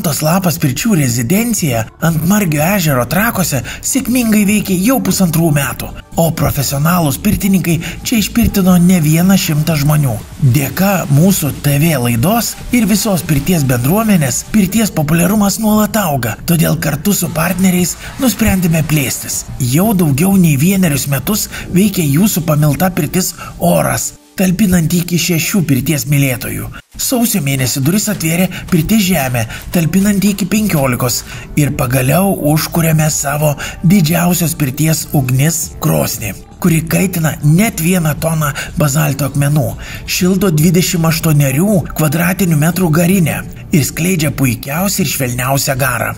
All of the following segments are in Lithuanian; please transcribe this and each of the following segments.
Vantos lapas pirčių rezidencija ant Margio ežero Trakuose sėkmingai veikia jau 1,5 metų, o profesionalūs pirtininkai čia išpirtino ne 100 žmonių. Dėka mūsų TV laidos ir visos pirties bendruomenės pirties populiarumas nuolat auga, todėl kartu su partneriais nusprendėme plėstis. Jau daugiau nei 1 metus veikia jūsų pamilta pirtis Oras, talpinanti iki 6 pirties mylėtojų. Sausio mėnesį duris atvėrė pirtis Žemė, talpinanti iki 15 ir pagaliau užkūrėme savo didžiausios pirties ugnis krosnį, kuri kaitina net 1 toną bazalto akmenų, šildo 28 kvadratinių metrų garinę ir skleidžia puikiausią ir švelniausią garą.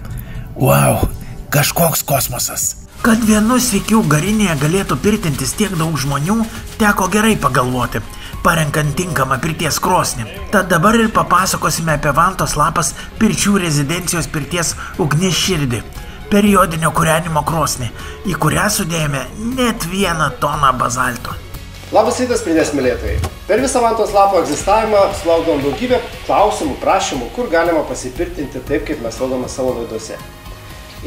Wow, kažkoks kosmosas. Kad vienu sykiu garinėje galėtų pirtintis tiek daug žmonių, teko gerai pagalvoti, parenkant tinkamą pirties krosnį. Tad dabar ir papasakosime apie Vantos lapas pirčių rezidencijos pirties ugnis širdį, periodinio kūrenimo krosnį, į kurią sudėjome net 1 toną bazalto. Labas rytas, pirties mylėtojai. Per visą Vantos lapo egzistavimą sulaukdavom daugybę klausimų, prašymų, kur galima pasipirtinti taip, kaip mes rodome savo laidose.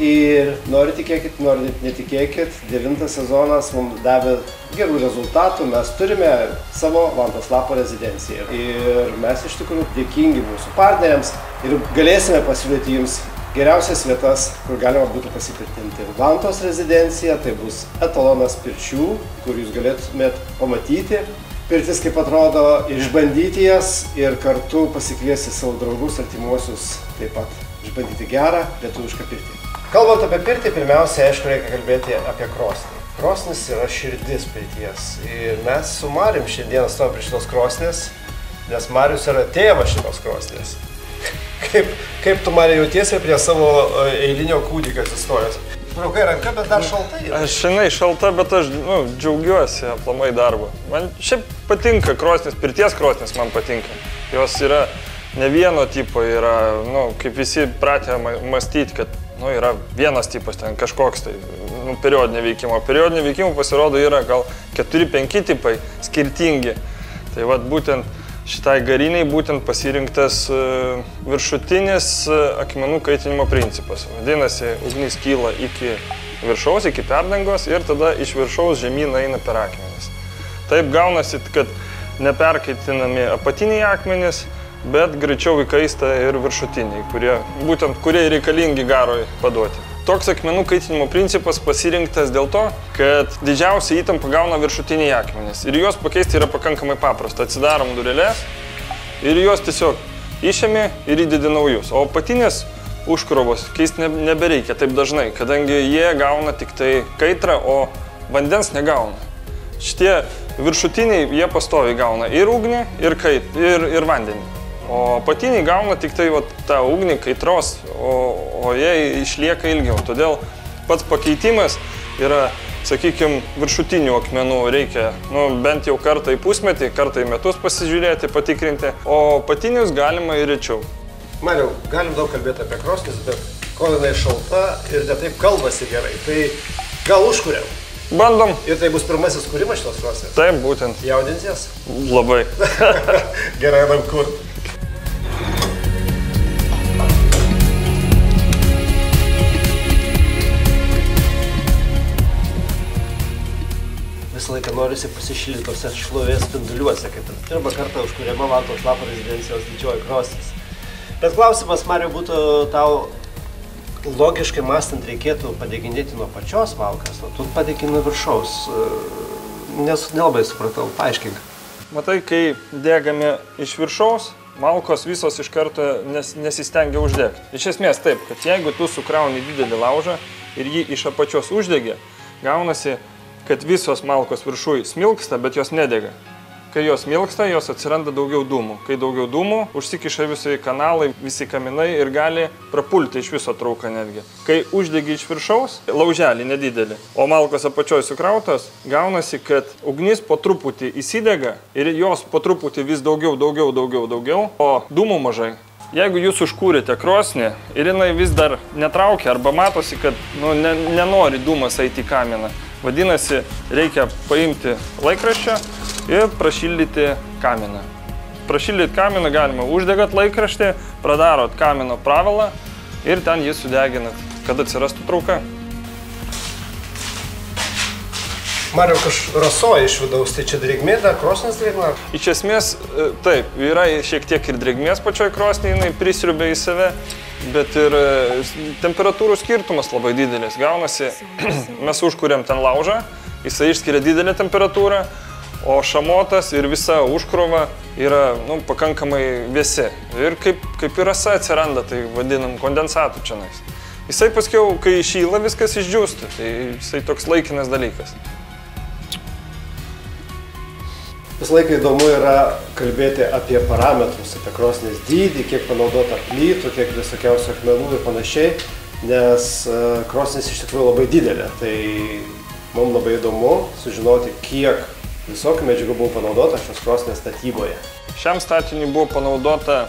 Ir nori tikėkit, nori netikėkit, 9 sezonas mums davė gerų rezultatų, mes turime savo Vantos lapo rezidenciją. Ir mes iš tikrųjų dėkingi mūsų partneriams ir galėsime pasiūlyti jums geriausias vietas, kur galima būtų pasipirtinti. Vantos rezidencija tai bus etalonas pirčių, kur jūs galėtumėt pamatyti pirtis, kaip atrodo, išbandyti jas ir kartu pasikviesti savo draugus, artimuosius, taip pat išbandyti gerą lietuvišką pirtį. Kalbant apie pirtį, pirmiausia, aišku, reikia kalbėti apie krosnį. Krosnis yra širdis pirties. Ir mes su Marium šiandien stovime prie šitos krosnės, nes Marius yra tėvas šitos krosnės. Kaip tu, Marija, jautiesi prie savo eilinio kūdikio atsistojęs? Braukai ranka, bet dar šalta yra. Aš žinai šalta, bet aš džiaugiuosi aplamai darbu. Man šiaip patinka krosnis, pirties krosnis man patinka. Jos yra ne vieno tipo, yra, kaip visi pratę mąstyti, kad yra vienas tipas ten kažkoks tai, periodinio veikimo. Periodinio veikimo pasirodo yra gal 4-5 tipai skirtingi. Tai vat būtent šitai gariniai būtent pasirinktas viršutinis akmenų kaitinimo principas. Vadinasi, ugnis kyla iki viršaus, iki perdangos ir tada iš viršaus žemyn eina per akmenis. Taip gaunasi, kad neperkaitinami apatiniai akmenys, bet greičiau įkaista ir viršutiniai, kurie reikalingi garoj paduoti. Toks akmenų kaitinimo principas pasirinktas dėl to, kad didžiausia įtampa gauna viršutiniai akmenys. Ir juos pakeisti yra pakankamai paprasta. Atsidarom dureles ir juos tiesiog išėmė ir įdedi naujus. O apatinės užkrovos keisti nebereikia taip dažnai, kadangi jie gauna tik tai kaitrą, o vandens negauna. Šitie viršutiniai jie pastoviai gauna ir ugnį, ir vandenį. O apatiniai gauna tik tai tą ugnį kaitros, o jie išlieka ilgiau. Todėl pats pakeitimas yra, sakykime, viršutinių akmenų reikia bent jau kartą į pusmetį, kartą į metus pasižiūrėti, patikrinti, o apatinius galima ir rečiau. Mariau, galim daug kalbėti apie krosnis, bet kol jinai šalta ir ne taip kalbasi gerai, tai gal užkuriam? Bandom. Ir tai bus pirmasis kūrimas šitos krosnės? Taip, būtent. Jaudinsies? Labai. Gerai, einam kur. Visą laiką norisi pasišildyti tose šlovės spinduliuose, kaip ir pirmą kartą užkuriama Vantos lapo rezidencijos didžioji krosnis. Bet klausimas, Mariau, būtų tau logiškai mąstant reikėtų padeginėti nuo pačios malkas, o tu padegini viršaus. Nelabai supratau, paaiškink. Matai, kai degame iš viršaus, malkos visos iš karto nesistengia uždegti. Iš esmės taip, kad jeigu tu sukrauni didelį laužą ir jį iš apačios uždegi, gaunasi, kad visos malkos viršui smilksta, bet jos nedega. Kai jos smilksta, jos atsiranda daugiau dūmų. Kai daugiau dūmų, užsikiša visi kanalai, visi kaminai ir gali prapulti iš viso trauką netgi. Kai uždegi iš viršaus, lauželį nedidelį, o malkos apačioj sukrautos, gaunasi, kad ugnis po truputį įsidega ir jos po truputį vis daugiau, o dūmų mažai. Jeigu jūs užkūrėte krosnį ir jinai vis dar netraukia arba matosi, kad nenori dūmas eiti į kaminą, vadinasi, reikia paimti laikraščio ir prašildyti kaminą. Prašildyti kaminą galima uždegat laikraštį, pradarot kamino pravalą, ir ten jį sudeginat, kad atsirastų trauka. Mariau, rasoja iš vidaus, tai čia drėgmė, dar krosnis drėgna? Iš esmės, taip, yra šiek tiek ir drėgmės pačioj krosnį, jinai prisriubia į save, bet ir temperatūrų skirtumas labai didelis. Gaunasi, mes užkuriam ten laužą, jisai išskiria didelę temperatūrą, o šamotas ir visa užkrova yra pakankamai vėsi. Ir kaip ir rasa atsiranda, tai vadinam kondensatų čionais. Jisai paskiau, kai šyla, viskas išdžiūsta, tai jisai toks laikinas dalykas. Visą laiką įdomu yra kalbėti apie parametrus, apie krosnės dydį, kiek panaudota plytų, kiek visokiausių akmenų ir panašiai, nes krosnės iš tikrųjų labai didelė. Tai mums labai įdomu sužinoti, kiek visokių medžiagų buvo panaudota šios krosnės statyboje. Šiam statiniui buvo panaudota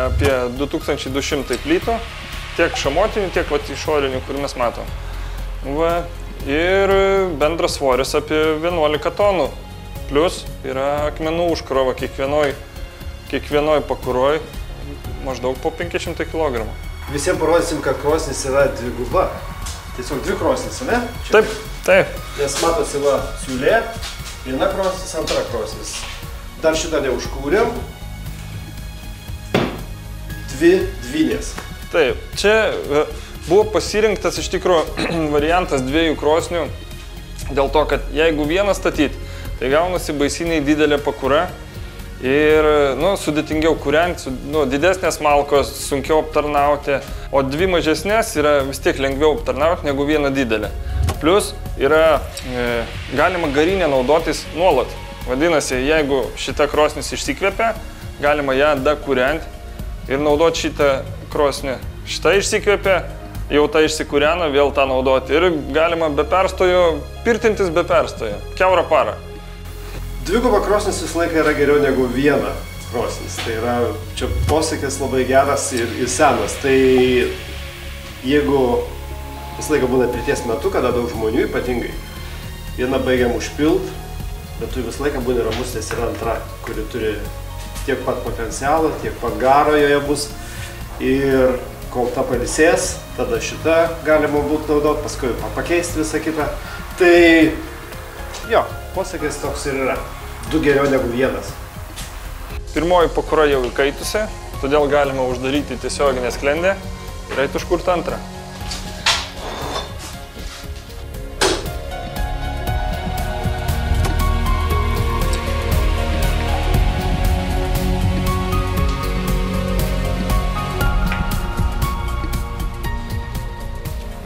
apie 2200 plytų, tiek šamotinių, tiek išorinių, kur mes matom. Ir bendras svoris apie 11 tonų. Plius yra akmenų užkrova kiekvienoj pakuroj maždaug po 500 kg. Visiems parodysim, kad krosnis yra dviguba. Tiesiog dvi krosnis, ne? Taip, taip. Nes matosi siūlė, viena krosnis, antra krosnis. Dar šitą neužkūrėm. Dvi dvynės. Taip, čia buvo pasirinktas iš tikrųjų variantas dviejų krosnių, dėl to, kad jeigu vieną statyti, tai gaunasi baisiniai didelė pakura ir sudėtingiau kūrenti, didesnės malkos, sunkiau aptarnauti, o dvi mažesnės yra vis tiek lengviau aptarnauti negu viena didelė. Plius galima garinę naudotis nuolat. Vadinasi, jeigu šita krosnis išsikvepia, galima ją dakūrenti ir naudoti šitą krosnį. Šitą išsikvepia, jau tą išsikūrena, vėl tą naudoti ir galima be perstojo, pirtintis be perstojo, kiaurą parą. Dviguba krosnis visą laiką yra geriau negu viena krosnis. Tai yra, čia posakis labai geras ir senas. Tai jeigu visą laiką būna pirties metu, kada daug žmonių ypatingai, vieną baigiam užpilt, bet tu visą laiką būni ramus, nes yra antra, kuri turi tiek pat potencialą, tiek pat garo joje bus. Ir kol ta pailsės, tada šitą galima būtų naudoti, paskui pakeisti visą kitą. Tai jo, posakis toks ir yra. Du geriau negu vienas. Pirmoji pakura jau įkaitusi, todėl galima uždaryti tiesioginę sklendę ir eiti užkurti antrą.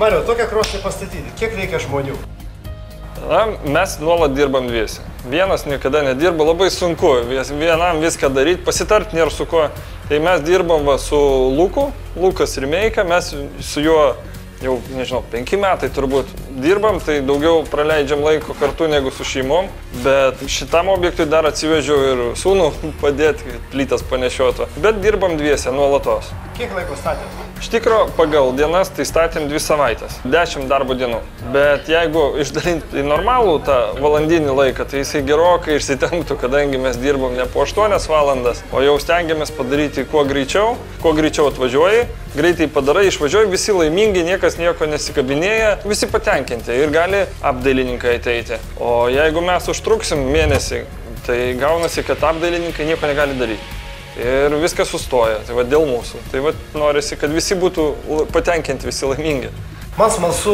Mariau, tokią krosnį pastatyti, kiek reikia žmonių? Mes nuolat dirbam dviese. Vienas niekada nedirba, labai sunku vienam viską daryti, pasitart nėra su kuo. Tai mes dirbam su Luku, Lukas Rimeika, mes su juo jau, nežinau, 5 metai turbūt dirbam, tai daugiau praleidžiam laiko kartu negu su šeimom, bet šitam objektui dar atsivežiau ir sūnų padėti, plytas panešiotų, bet dirbam dviese nuolatos. Kiek laiko statėt? Iš tikro, pagal dienas tai statėm 2 savaitės, 10 darbo dienų. Bet jeigu išdalinti į normalų tą valandinį laiką, tai jisai gerokai išsitemptų, kadangi mes dirbam ne po 8 valandas, o jau stengiamės padaryti kuo greičiau atvažiuoji, greitai padarai, išvažiuoji, visi laimingi, niekas nieko nesikabinėja, visi patenkinti ir gali apdailininkai ateiti. O jeigu mes užtruksim mėnesį, tai gaunasi, kad apdailininkai nieko negali daryti. Ir viskas sustoja, tai va dėl mūsų. Tai va norisi, kad visi būtų patenkinti, visi laimingi. Man smalsu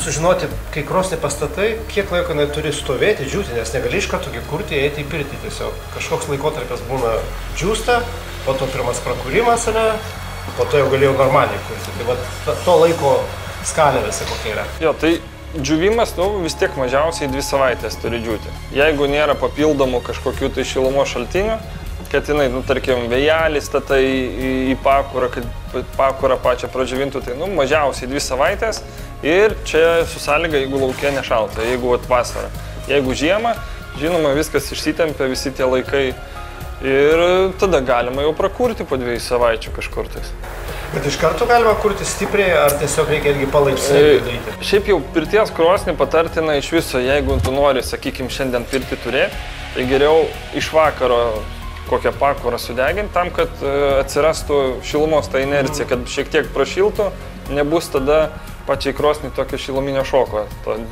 sužinoti, kai krosnį pastatai, kiek laiko jinai turi stovėti, džiūti, nes negali iš karto kurti, eiti į pirtį tiesiog. Kažkoks laikotarpis būna džiūsta, po to pirmas prakūrimas yra, po to jau galėjau normaliai kurti. Tai va to laiko skalė visi kokia yra. Jo, tai džiūvimas vis tiek mažiausiai 2 savaitės turi džiūti. Jeigu nėra papildomų kažkokių tai šilumos šaltinių, kad jinai, tarkim, vėjelį statai į pakurą, kad pakurą pačią pradžiavintų, tai mažiausiai 2 savaitės ir čia su sąlyga, jeigu lauke nešalta, jeigu vasara. Jeigu žiema, žinoma, viskas išsitempia, visi tie laikai ir tada galima jau prakurti po 2 savaičių kažkur tais. Bet iš karto galima kurti stipriai, ar tiesiog reikia irgi palaipsniui daryti? Šiaip jau pirties krosnį patartina iš viso, jeigu tu nori, sakykime, šiandien pirtį turėti, tai geriau iš vakaro kokią pakurą sudeginti, tam, kad atsirastų šilumos ta inercija, kad šiek tiek prašiltų, nebus tada pačiai krosnį tokio šiluminio šoko,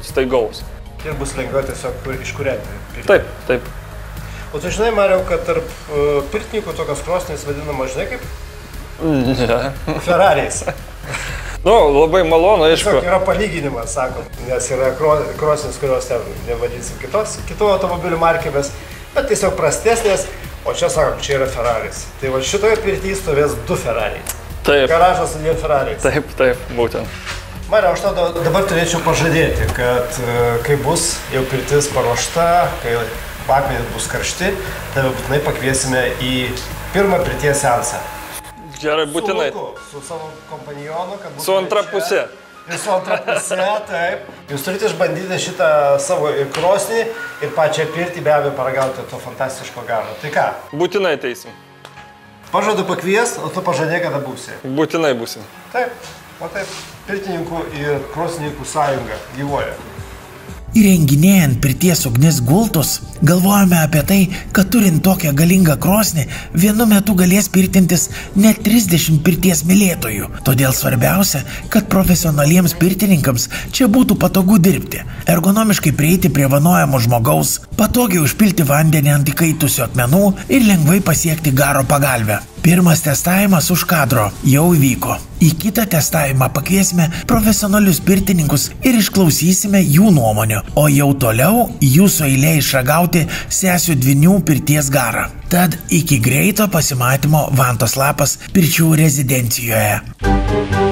staigaus. Ir bus lengviau tiesiog iškūrenti. Taip, taip. O tu žinai, Mariau, kad tarp pirtininkų tokios krosnės vadinama, žinai kaip? Ne. Ferrariais. Nu, labai malonu, aišku. Tiesiog yra palyginimas, sakom, nes yra krosnės, kurios ten nevadinsim kitų automobilių markėmis, bet tiesiog prastesnės, o čia sakom, čia yra Ferraris. Tai va šitoje pirtyje stovės 2 Ferrariai. Taip. Garažas su 2 Ferrariais. Taip, taip, būtent. Mariau, aš tau dabar turėčiau pažadėti, kad kai bus jau pirtis paruošta, kai akmenys bus karšti, tave būtinai pakviesime į pirmą pirties seansą. Gerai, būtinai. Su savo kompanijonu, kad būtų su antra pusė. Ir su antra pusė, taip. Jūs turite išbandyti šitą savo ir krosnį, ir pačią pirtį, be abejo, paragauti to fantastiško garo. Tai ką? Būtinai ateisim. Pažadu pakvies, o tu pažadėk, kada būsi. Būtinai būsim. Taip, o taip. Pirtininkų ir krosnininkų sąjunga gyvuoja. Įrenginėjant pirties ugnis gultus, galvojame apie tai, kad turint tokią galingą krosnį, vienu metu galės pirtintis net 30 pirties mylėtojų. Todėl svarbiausia, kad profesionaliems pirtininkams čia būtų patogu dirbti, ergonomiškai prieiti prie vanojamo žmogaus, patogiai užpilti vandenį ant įkaitusių akmenų ir lengvai pasiekti garo pagalvę. Pirmas testavimas už kadro jau įvyko. Į kitą testavimą pakviesime profesionalius pirtininkus ir išklausysime jų nuomonę, o jau toliau jūsų eilė išragauti sesių dvynių pirties garą. Tad iki greito pasimatymo Vantos lapas pirčių rezidencijoje.